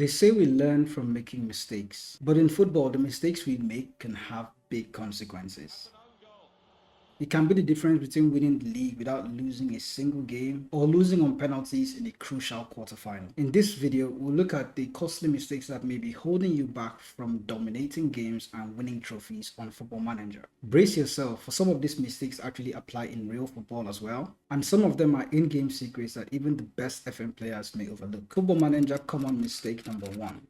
They say we learn from making mistakes, but in football, the mistakes we make can have big consequences. It can be the difference between winning the league without losing a single game or losing on penalties in a crucial quarterfinal. In this video, we'll look at the costly mistakes that may be holding you back from dominating games and winning trophies on Football Manager. Brace yourself, for some of these mistakes actually apply in real football as well, and some of them are in-game secrets that even the best FM players may overlook. Football Manager common mistake number 1.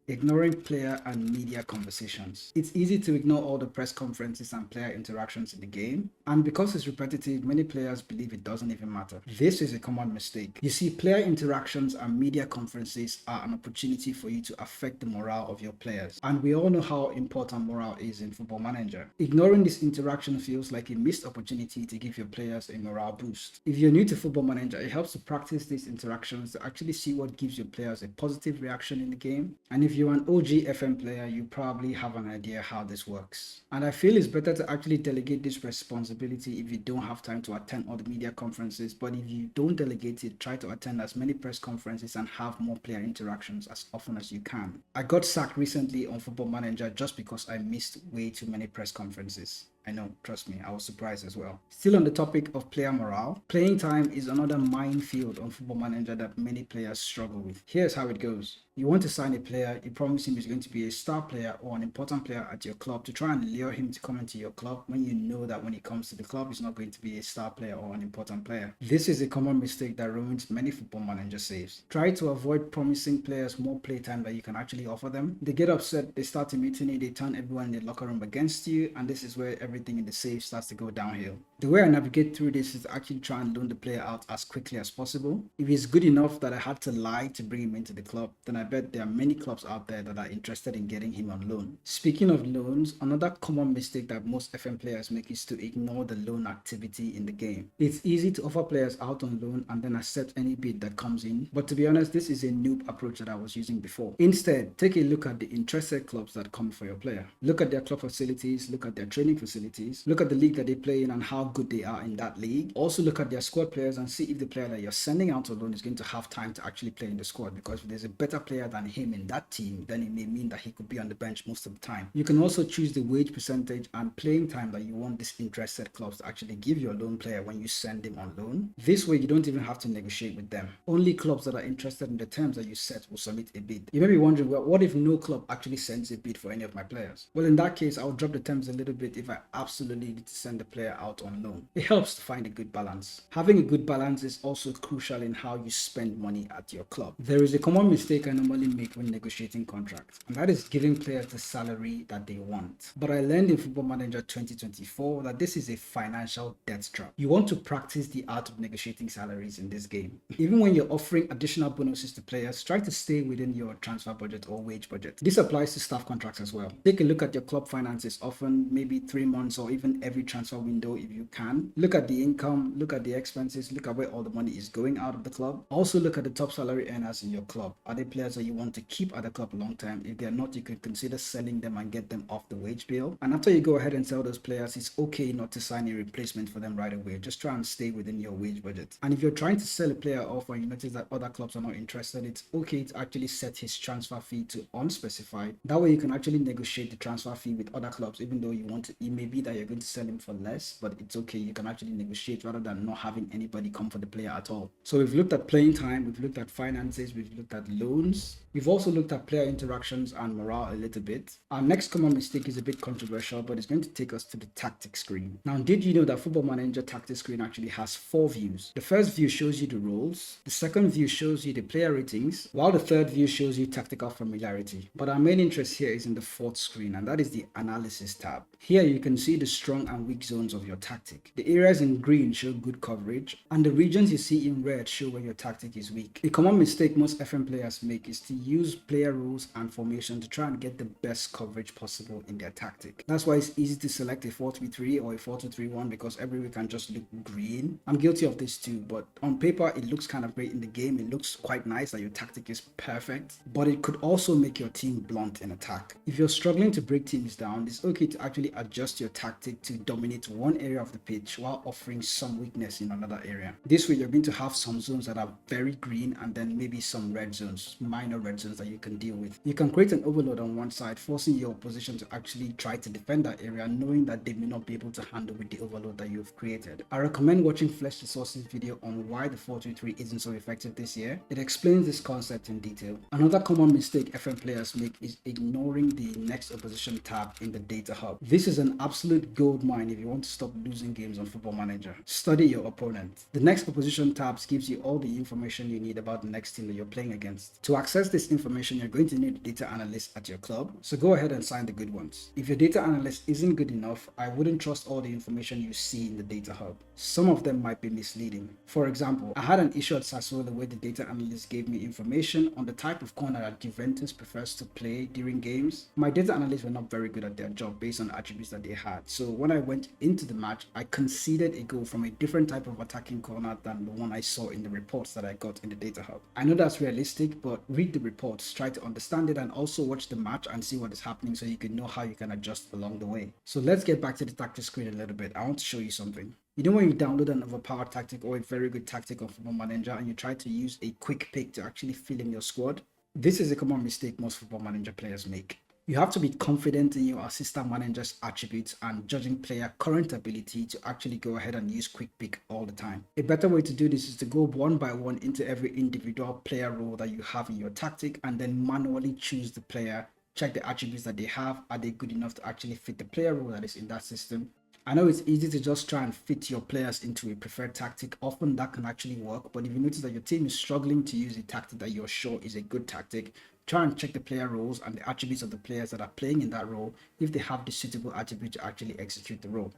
Ignoring player and media conversations. It's easy to ignore all the press conferences and player interactions in the game, and because it's repetitive, many players believe it doesn't even matter. This is a common mistake. You see, player interactions and media conferences are an opportunity for you to affect the morale of your players, and we all know how important morale is in Football Manager. Ignoring this interaction feels like a missed opportunity to give your players a morale boost. If you're new to Football Manager, it helps to practice these interactions to actually see what gives your players a positive reaction in the game, and if you're an OG FM player, you probably have an idea how this works. And I feel it's better to actually delegate this responsibility if you don't have time to attend all the media conferences, but if you don't delegate it, try to attend as many press conferences and have more player interactions as often as you can. I got sacked recently on Football Manager just because I missed way too many press conferences. I know, trust me, I was surprised as well. Still on the topic of player morale, playing time is another minefield on Football Manager that many players struggle with. Here's how it goes. You want to sign a player, you promise him he's going to be a star player or an important player at your club to try and lure him to come into your club when you know that when he comes to the club, he's not going to be a star player or an important player. This is a common mistake that ruins many Football Manager saves. Try to avoid promising players more playtime that you can actually offer them. They get upset, they start a mutiny, they turn everyone in the locker room against you, and this is where everything in the save starts to go downhill. The way I navigate through this is to actually try and loan the player out as quickly as possible. If he's good enough that I had to lie to bring him into the club, then I bet there are many clubs out there that are interested in getting him on loan. Speaking of loans, another common mistake that most FM players make is to ignore the loan activity in the game. It's easy to offer players out on loan and then accept any bid that comes in, but to be honest, this is a noob approach that I was using before. Instead, take a look at the interested clubs that come for your player. Look at their club facilities, look at their training facilities, look at the league that they play in and how good they are in that league. Also look at their squad players and see if the player that you're sending out on loan is going to have time to actually play in the squad, because if there's a better player than him in that team, then it may mean that he could be on the bench most of the time. You can also choose the wage percentage and playing time that you want these interested clubs to actually give your loan player when you send him on loan. This way you don't even have to negotiate with them. Only clubs that are interested in the terms that you set will submit a bid. You may be wondering, well, what if no club actually sends a bid for any of my players? Well, in that case, I'll drop the terms a little bit if I absolutely need to send the player out on loan. It helps to find a good balance. Having a good balance is also crucial in how you spend money at your club. There is a common mistake I normally make when negotiating contracts, and that is giving players the salary that they want. But I learned in Football Manager 2024 that this is a financial death trap. You want to practice the art of negotiating salaries in this game. Even when you're offering additional bonuses to players, try to stay within your transfer budget or wage budget. This applies to staff contracts as well. Take a look at your club finances often, maybe 3 months or even every transfer window if you can. Look at the income, look at the expenses, look at where all the money is going out of the club. Also look at the top salary earners in your club. Are they players that you want to keep at the club a long time? If they're not, you could consider selling them and get them off the wage bill. And after you go ahead and sell those players, it's okay not to sign a replacement for them right away. Just try and stay within your wage budget. And if you're trying to sell a player off and you notice that other clubs are not interested, it's okay to actually set his transfer fee to unspecified. That way you can actually negotiate the transfer fee with other clubs, even though you want to, it may be that you're going to sell him for less, but it's okay. You can actually negotiate rather than not having anybody come for the player at all. So we've looked at playing time, we've looked at finances, we've looked at loans. We've also looked at player interactions and morale a little bit. Our next common mistake is a bit controversial, but it's going to take us to the tactics screen. Now, did you know that Football Manager tactics screen actually has 4 views? The first view shows you the roles, the second view shows you the player ratings, while the third view shows you tactical familiarity. But our main interest here is in the fourth screen, and that is the analysis tab. Here you can see the strong and weak zones of your tactic. The areas in green show good coverage, and the regions you see in red show where your tactic is weak. A common mistake most FM players make is to use player rules and formation to try and get the best coverage possible in their tactic. That's why it's easy to select a 4-3-3 or a 4-2-3-1 because everywhere can just look green. I'm guilty of this too, but on paper it looks kind of great in the game. It looks quite nice that your tactic is perfect, but it could also make your team blunt in attack. If you're struggling to break teams down, it's okay to actually adjust your tactic to dominate one area of the pitch while offering some weakness in another area. This way you're going to have some zones that are very green and then maybe some red zones, minor red red zones that you can deal with. You can create an overload on one side, forcing your opposition to actually try to defend that area, knowing that they may not be able to handle with the overload that you've created. I recommend watching Flesh the Source's video on why the 4-2-3 isn't so effective this year. It explains this concept in detail. Another common mistake FM players make is ignoring the next opposition tab in the data hub. This is an absolute gold mine if you want to stop losing games on Football Manager. Study your opponent. The next opposition tabs gives you all the information you need about the next team that you're playing against. To access this information, you're going to need a data analyst at your club, so go ahead and sign the good ones. If your data analyst isn't good enough, I wouldn't trust all the information you see in the data hub. Some of them might be misleading. For example, I had an issue at Sassuolo where the data analyst gave me information on the type of corner that Juventus prefers to play during games. My data analysts were not very good at their job based on the attributes that they had. So when I went into the match, I conceded a goal from a different type of attacking corner than the one I saw in the reports that I got in the data hub. I know that's realistic, but read the reports, try to understand it, and also watch the match and see what is happening so you can know how you can adjust along the way. So let's get back to the tactics screen a little bit. I want to show you something. You know when you download an overpowered tactic or a very good tactic on Football Manager and you try to use a quick pick to actually fill in your squad? This is a common mistake most Football Manager players make. You have to be confident in your assistant manager's attributes and judging player current ability to actually go ahead and use quick pick all the time. A better way to do this is to go one by one into every individual player role that you have in your tactic and then manually choose the player, check the attributes that they have, are they good enough to actually fit the player role that is in that system. I know it's easy to just try and fit your players into a preferred tactic. Often that can actually work, but if you notice that your team is struggling to use a tactic that you're sure is a good tactic, try and check the player roles and the attributes of the players that are playing in that role if they have the suitable attribute to actually execute the role.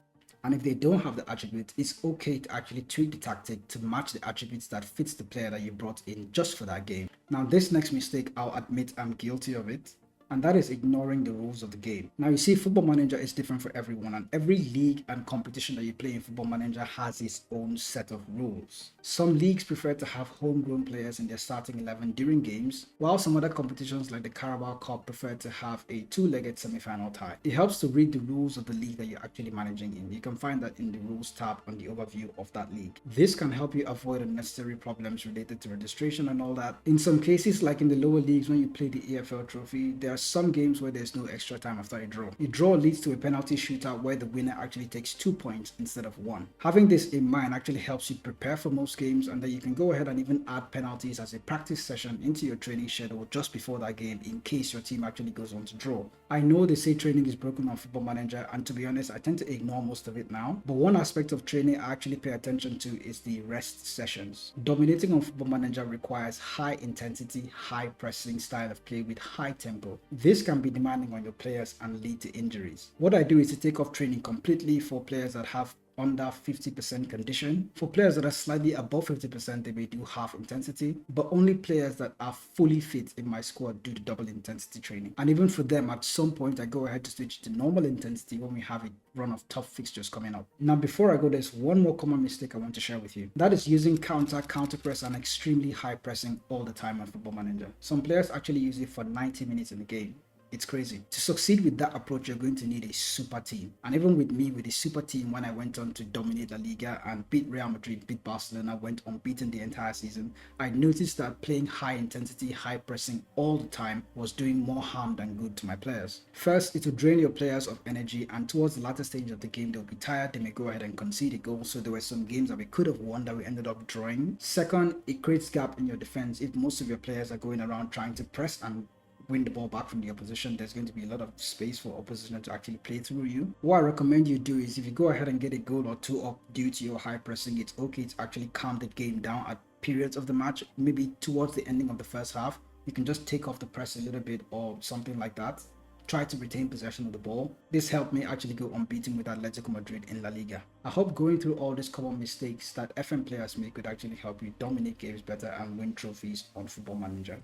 And if they don't have the attribute, it's okay to actually tweak the tactic to match the attributes that fits the player that you brought in just for that game. Now this next mistake, I'll admit I'm guilty of it, and that is ignoring the rules of the game. Now you see, Football Manager is different for everyone, and every league and competition that you play in Football Manager has its own set of rules. Some leagues prefer to have homegrown players in their starting 11 during games, while some other competitions like the Carabao Cup prefer to have a two-legged semi-final tie. It helps to read the rules of the league that you're actually managing in. You can find that in the rules tab on the overview of that league. This can help you avoid unnecessary problems related to registration and all that. In some cases, like in the lower leagues when you play the EFL trophy, there are some games where there's no extra time after a draw. A draw leads to a penalty shootout where the winner actually takes 2 points instead of 1. Having this in mind actually helps you prepare for most games, and then you can go ahead and even add penalties as a practice session into your training schedule just before that game in case your team actually goes on to draw. I know they say training is broken on Football Manager, and to be honest, I tend to ignore most of it now, but one aspect of training I actually pay attention to is the rest sessions. Dominating on Football Manager requires high intensity, high pressing style of play with high tempo. This can be demanding on your players and lead to injuries. What I do is to take off training completely for players that have under 50% condition. For players that are slightly above 50%, they may do half intensity, but only players that are fully fit in my squad do the double intensity training. And even for them, at some point, I go ahead to switch to normal intensity when we have a run of tough fixtures coming up. Now, before I go, there's one more common mistake I want to share with you. That is using counter press, and extremely high pressing all the time on Football Manager. Some players actually use it for 90 minutes in the game. It's crazy. To succeed with that approach, you're going to need a super team. And even with me, with a super team, when I went on to dominate La Liga and beat Real Madrid, beat Barcelona, went unbeaten the entire season, I noticed that playing high intensity, high pressing all the time was doing more harm than good to my players. First, it will drain your players of energy, and towards the latter stage of the game, they'll be tired, they may go ahead and concede a goal. So there were some games that we could have won that we ended up drawing. Second, it creates gap in your defense. If most of your players are going around trying to press and win the ball back from the opposition, there's going to be a lot of space for opposition to actually play through you. What I recommend you do is, if you go ahead and get a goal or two up due to your high pressing, it's okay to actually calm the game down at periods of the match. Maybe towards the ending of the first half, you can just take off the press a little bit or something like that. Try to retain possession of the ball. This helped me actually go unbeaten with Atletico Madrid in La Liga. I hope going through all these common mistakes that FM players make could actually help you dominate games better and win trophies on Football Manager.